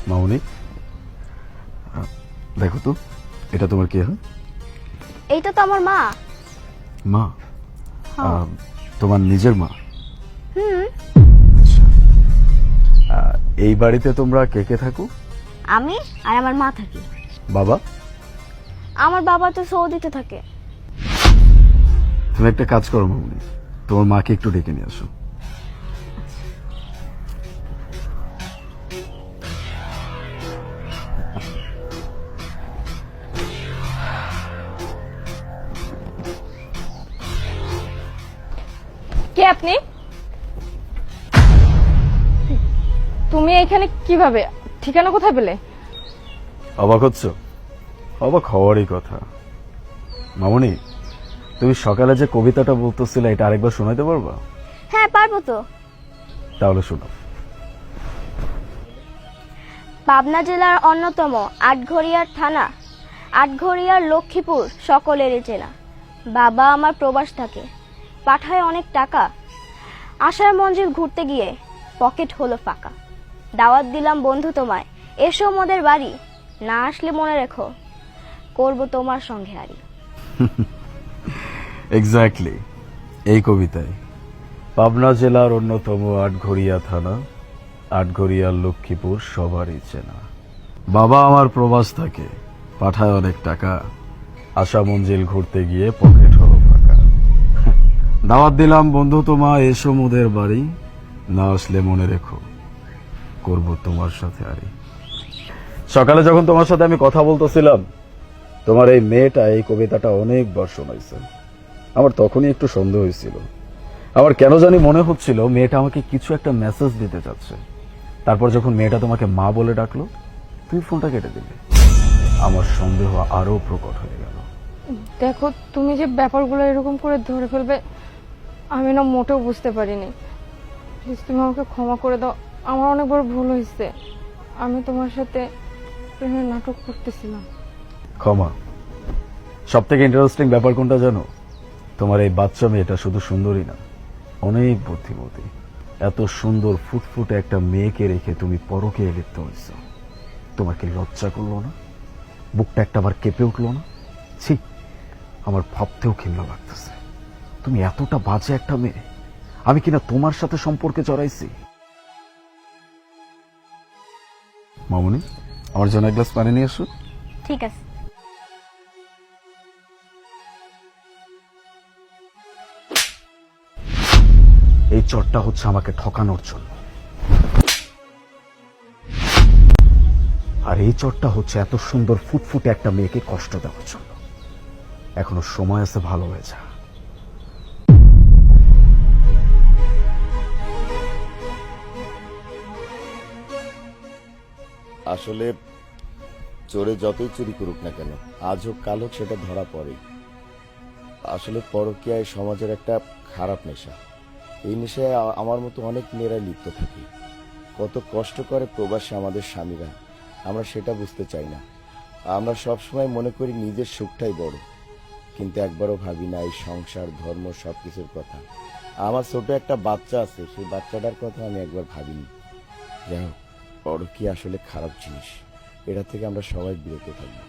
মামুনি, দেখো তো এটা তোমার কে হয়? এইটা তো আমার মা। মা? তোমার নিজের মা? আচ্ছা। এই বাড়িতে তোমরা কে কে থাকো? আমি আর আমার মা থাকি। বাবা? আমার বাবা তো সৌদিতে থাকে। তুমি একটা কাজ করো মামুনি, তোমার মাকে একটু ডেকে নিয়ে আসো। কে আপনি? তুমি এখানে কিভাবে? ঠিকানা কোথায় পেলে? অবাক হচ্ছ? অবাক হওয়ারই কথা। মামুনি, তুমি সকালে যে কবিতাটা বলতেছিলে এটা আরেকবার শোনাতে পারবা? হ্যাঁ পারবো তো। তাহলে শোনো। পাবনা জেলার অন্যতম আটঘরিয়ার থানা, আটঘরিয়ার লক্ষ্মীপুর সকলেরই চেনা। বাবা আমার প্রবাস থাকে, পাঠায় অনেক টাকা। আশার মঞ্জিল ঘুরতে গিয়ে পকেট হলো ফাঁকা। দাওয়াত দিলাম বন্ধু তোমায়, এসো মোদের বাড়ি। না আসলে মনে রেখো, করব তোমার সঙ্গে হারি। এক্স্যাক্টলি এই কবিতায় পাবনা জেলার অন্যতম আটঘরিয়া থানা, আটঘরিয়ার লক্ষ্মীপুর সবারই চেনা। বাবা আমার প্রবাস থাকে, পাঠায় অনেক টাকা। আশা মঞ্জিল ঘুরতে গিয়ে পকেট হলো ফাঁকা। দাওয়াত দিলাম বন্ধু তোমায়, এসো মোদের বাড়ি। না আসলে মনে রেখো, করব তোমার সাথে আরি। সকালে যখন তোমার সাথে আমি কথা বলতেছিলাম, তোমার এই মেয়েটা এই কবিতাটা অনেকবার শোনাইছে। আমার তখনই একটু সন্দেহ হয়েছিল। আমার কেন জানি মনে হচ্ছিল মেয়েটা আমাকে কিছু একটা মেসেজ দিতে চাচ্ছে। তারপর যখন মেয়েটা তোমাকে মা বলে ডাকলো, তুমি ফোনটা কেটে দিলে। আমার সন্দেহ আরো প্রকট হয়ে গেল। দেখো, তুমি যে ব্যাপারগুলো এরকম করে ধরে ফেলবে আমি না মোটেও বুঝতে পারিনি। প্লিজ তুমি আমাকে ক্ষমা করে দাও, আমার অনেক বড় ভুল হয়েছে। আমি তোমার সাথে প্রেমের নাটক করতেছিলাম। ক্ষমা? সব থেকে ইন্টারেস্টিং ব্যাপার কোনটা জানো? তোমার এই বাচ্চা মেয়েটা শুধু সুন্দরী না, অনেক বুদ্ধিমতী। এত সুন্দর ফুটফুটে একটা মেয়েকে রেখে তুমি পরকে লিপ্ত হয়েছ। তোমার কি লজ্জা করলো না? বুকটা একটাবার কেঁপে উঠলো না? ছি, আমার ভাবতেও ঘৃণা লাগতেছে। তুমি এতটা বাজে একটা মেয়ে, আমি কিনা তোমার সাথে সম্পর্কে জড়াইছি। মামুনি, আমার জন্য এক গ্লাস পানি নিয়ে আসো। ঠিক আছে। এই চটটা হচ্ছে আমাকে ঠকানোর জন্য, আর এই চটটা হচ্ছে এত সুন্দর ফুটফুটে একটা মেয়েকে কষ্ট দেওয়ার জন্য। এখনো সময় আছে, ভালো হয়ে যা। আসলে চোরে যতই চুরি করুক না কেন, আজ হোক কাল হোক সেটা ধরা পড়ে। আসলে পরকীয়ায় সমাজের একটা খারাপ নেশা। এই নেশায় আমার মতো অনেক মেয়েরা লিপ্ত থাকে। কত কষ্ট করে প্রবাসী আমাদের স্বামীরা, আমরা সেটা বুঝতে চাই না। আমরা সবসময় মনে করি নিজের সুখটাই বড়, কিন্তু একবারও ভাবি না এই সংসার, ধর্ম, সবকিছুর কথা। আমার ছোট একটা বাচ্চা আছে, সেই বাচ্চাটার কথা আমি একবার ভাবিনি। যাই হোক, পরকীয়া আসলে খারাপ জিনিস, এটা থেকে আমরা সবাই বিরত থাকবো।